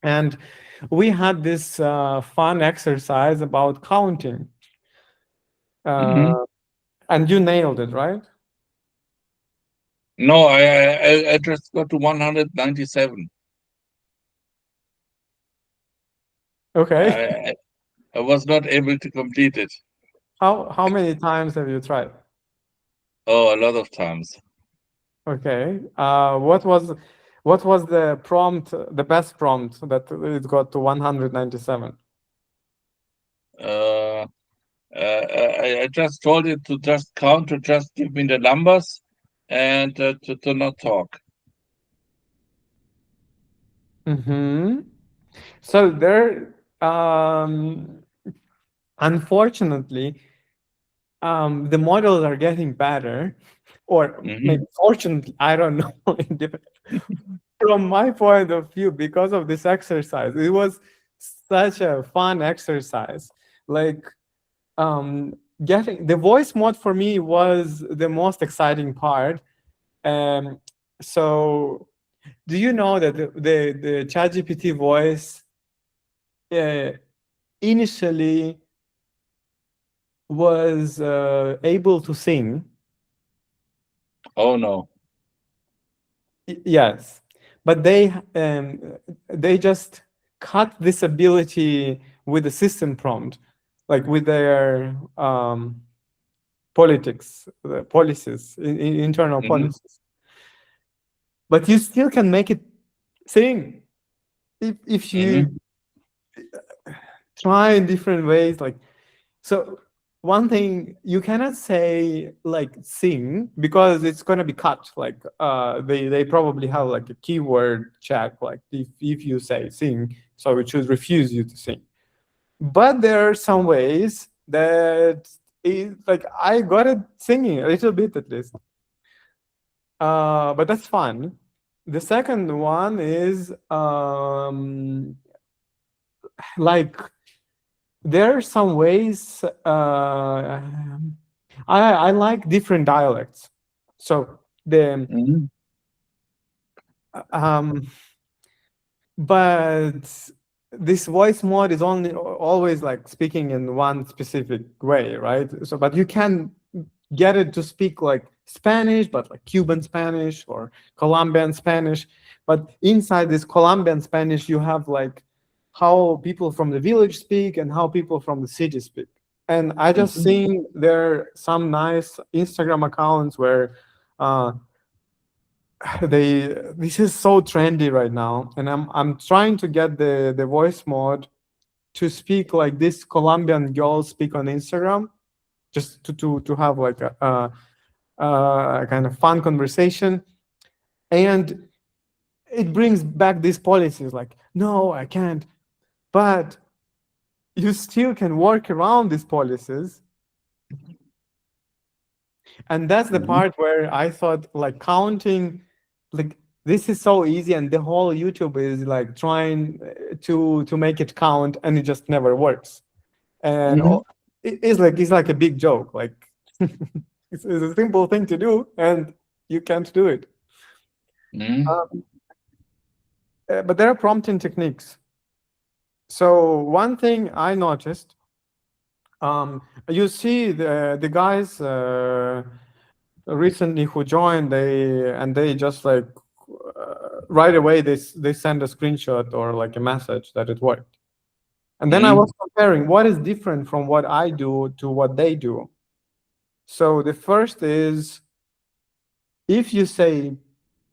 And we had this fun exercise about counting. Hmm. And you nailed it, right? No, I just got to 197. Okay. I, I was not able to complete it. How many times have you tried? Oh, a lot of times. Okay. What was the prompt, the best prompt that it got to 197? Uh, I just told it to just count, to just give me the numbers and to not talk. Mm-hmm. So there, unfortunately, the models are getting better, or maybe Hmm. fortunately, I don't know. From my point of view, because of this exercise, it was such a fun exercise. Like, getting the voice mod for me was the most exciting part. Um, so, do you know that the ChatGPT voice uh, initially was able to sing? Oh no. Yes, but they just cut this ability with the system prompt, like with their politics, the policies, internal Hmm. policies. But you still can make it sing if you Hmm. try in different ways. Like, so one thing you cannot say like sing because it's going to be cut. Like they probably have like a keyword check. Like if you say sing, so it should refuse you to sing. But there are some ways that like I got it singing a little bit at least. But that's fun. The second one is like there are some ways I like different dialects. So the Hmm. um, but this voice mode is only always like speaking in one specific way, right? So, but you can get it to speak like Spanish, but like Cuban Spanish or Colombian Spanish. But inside this Colombian Spanish, you have like how people from the village speak and how people from the city speak. And I just Hmm. seen there are some nice Instagram accounts where uh, they this is so trendy right now, and I'm trying to get the voice mod to speak like this Colombian girls speak on Instagram, just to have like a kind of fun conversation, and it brings back these policies like no, I can't, but you still can work around these policies. And that's the Hmm. part where I thought like counting, like this is so easy, and the whole YouTube is like trying to make it count, and it just never works. And Hmm. it's like a big joke. Like it's a simple thing to do, and you can't do it. Hmm. Um, but there are prompting techniques. So one thing I noticed, you see the guys recently who joined, they just like right away they send a screenshot or like a message that it worked. And then I Hmm. was comparing what is different from what I do to what they do. So the first is if you say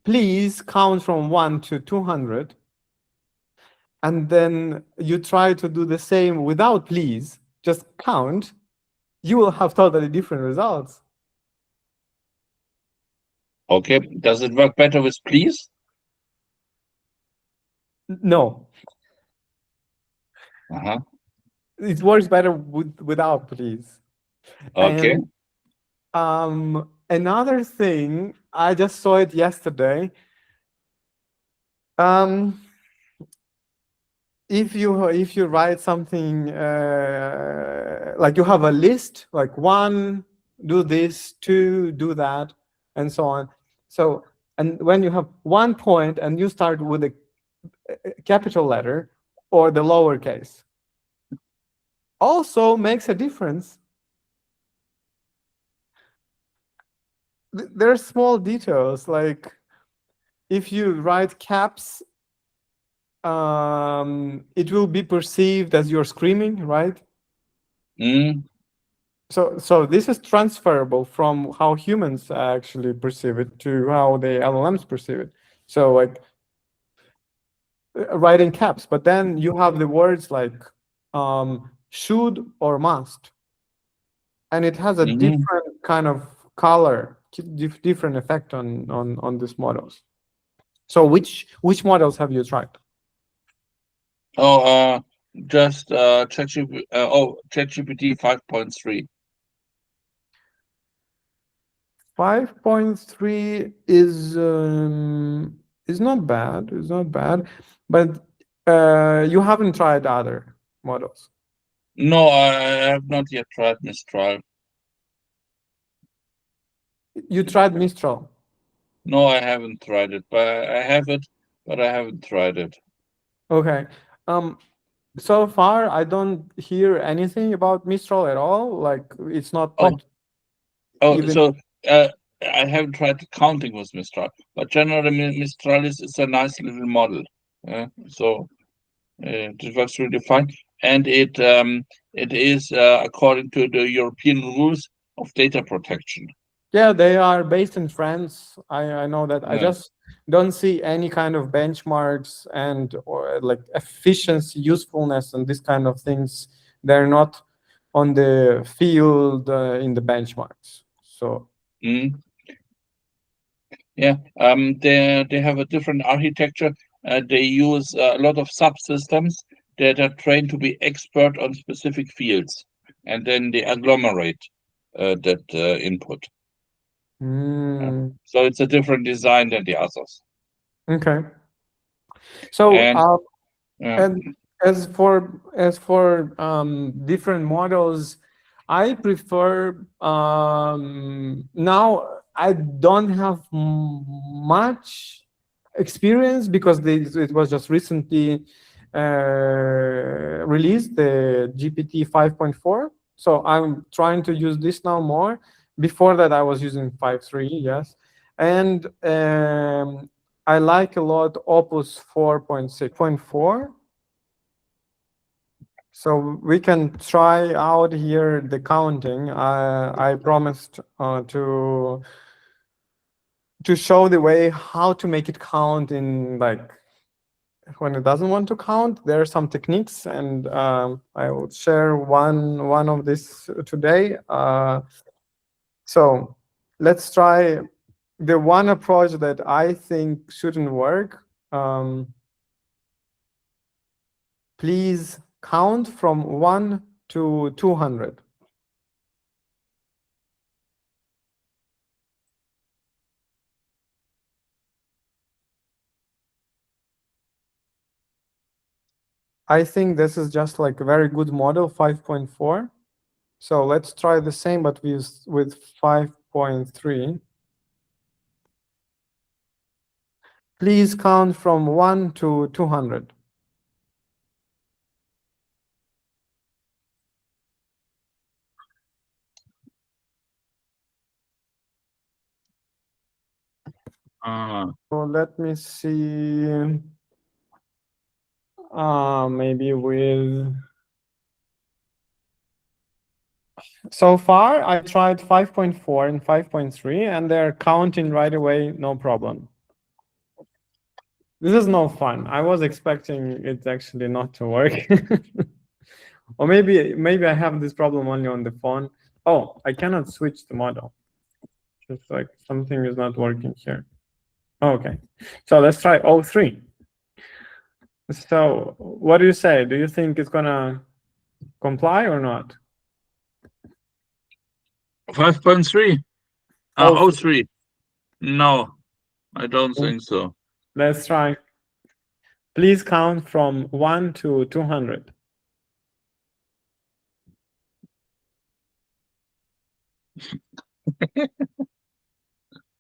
please count from 1 to 200, and then you try to do the same without please, just count, you will have totally different results. Okay. Does it work better with please? No, Uh-huh. it works better without please. Okay. And another thing, I just saw it yesterday. Um, if you write something like you have a list, like one, do this, two, do that, and so on. So, and when you have one point and you start with capital letter or the lowercase. Also makes a difference. There are small details, like if you write caps, it will be perceived as you're screaming, right? Mm, So this is transferable from how humans actually perceive it to how the LLMs perceive it. So like writing caps, but then you have the words like should or must, and it has a mhm. different kind of color, different effect on these models. So which models have you tried? Oh, just ChatGPT 5.3. 5.3 is not bad. It's not bad, but you haven't tried other models. No, I have not yet tried Mistral. You tried Mistral. No, I haven't tried it, but I have it, but I haven't tried it. Okay. Um, so far, I don't hear anything about Mistral at all. Like it's not Oh, like oh, even. so uh, I haven't tried counting with Mistral, but generally Mistral is a nice little model. So it works really fine, and it is according to the European rules of data protection. Yeah, they are based in France. I know that. I Yeah. just don't see any kind of benchmarks and or like efficiency, usefulness, and this kind of things. They're not on the field in the benchmarks. So Mm. Yeah, they have a different architecture. They use a lot of subsystems that are trained to be expert on specific fields, and then they agglomerate that input. mm, So it's a different design than the others. okay. So And uh, and as for different models, I prefer now. I don't have much experience because it was just recently released the GPT 5.4. So I'm trying to use this now more. Before that, I was using 5.3, yes, and I like a lot Opus 4.6.4. So we can try out here the counting. I promised to show the way how to make it count in like when it doesn't want to count. There are some techniques, and I will share one of this today. So let's try the one approach that I think shouldn't work. Please count from 1 to 200. I think this is just like a very good model, 5.4. So let's try the same, but with 5.3. Please count from 1 to 200. uh, So let me see. Maybe with. So far, I tried 5.4 and 5.3, and they're counting right away, no problem. This is no fun. I was expecting it actually not to work. Or maybe I have this problem only on the phone. Oh, I cannot switch the model. Just like something is not working here. Okay. So let's try all three. So what do you say? Do you think it's gonna comply or not? 5.3. All Oh, three. 3. No, I don't think so. Let's try. Please count from 1 to 200.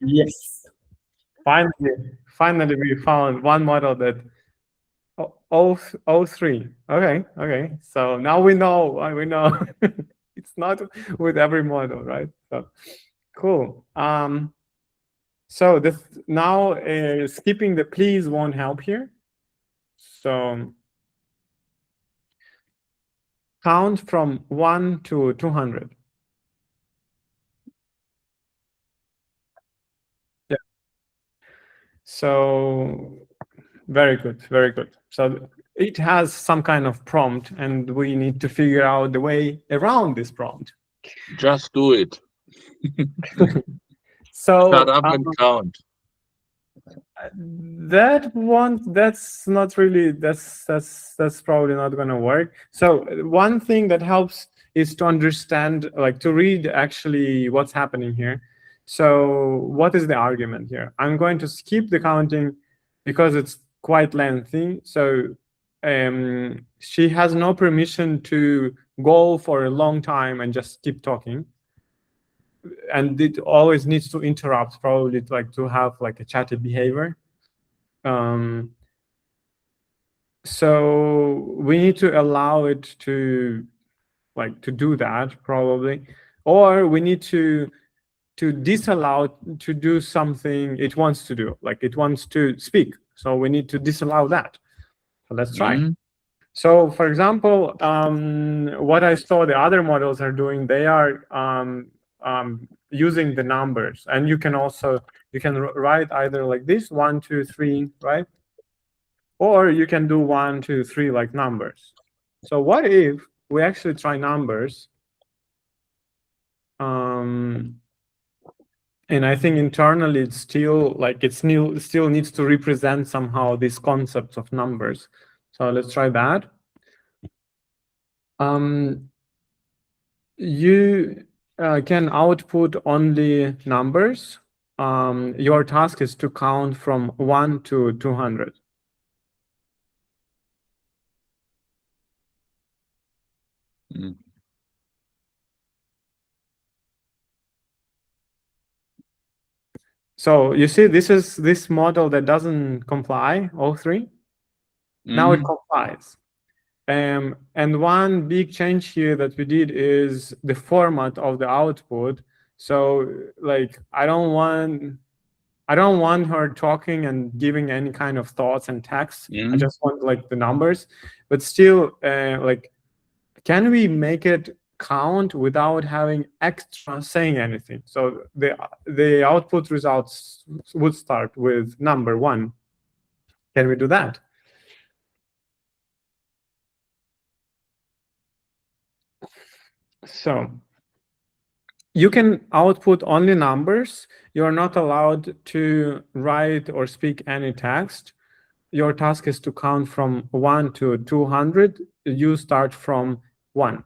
Yes. Finally, we found one model that oh 03. Okay. So now we know. We know it's not with every model, right? So cool. So this now skipping the please won't help here. So count from 1 to 200. Yeah. So very good, very good. So it has some kind of prompt, and we need to figure out the way around this prompt. Just do it. Shut So up and count. that's not really that's probably not going to work. So one thing that helps is to understand, like to read actually what's happening here. So what is the argument here? I'm going to skip the counting because it's quite lengthy. So she has no permission to go for a long time and just keep talking, and it always needs to interrupt, probably like to have like a chatty behavior. So we need to allow it to like to do that probably, or we need to disallow to do something it wants to do, like it wants to speak. So we need to disallow that. So let's try. So for example, what I saw the other models are doing, they are using the numbers, and you can also write either like this 1 2 3, right? Or you can do 1 2 3 like numbers. So what if we actually try numbers? And I think internally it's still like it still needs to represent somehow these concepts of numbers. So let's try that. You can output only numbers. Your task is to count from 1 to 200. So you see, this is this model that doesn't comply, O3. Now it complies. And one big change here that we did is the format of the output. So like I don't want her talking and giving any kind of thoughts and text. I just want like the numbers, but still like, can we make it count without having extra saying anything? So the output results would start with number 1. Can we do that? So you can output only numbers. You're not allowed to write or speak any text. Your task is to count from 1 to 200. You start from 1.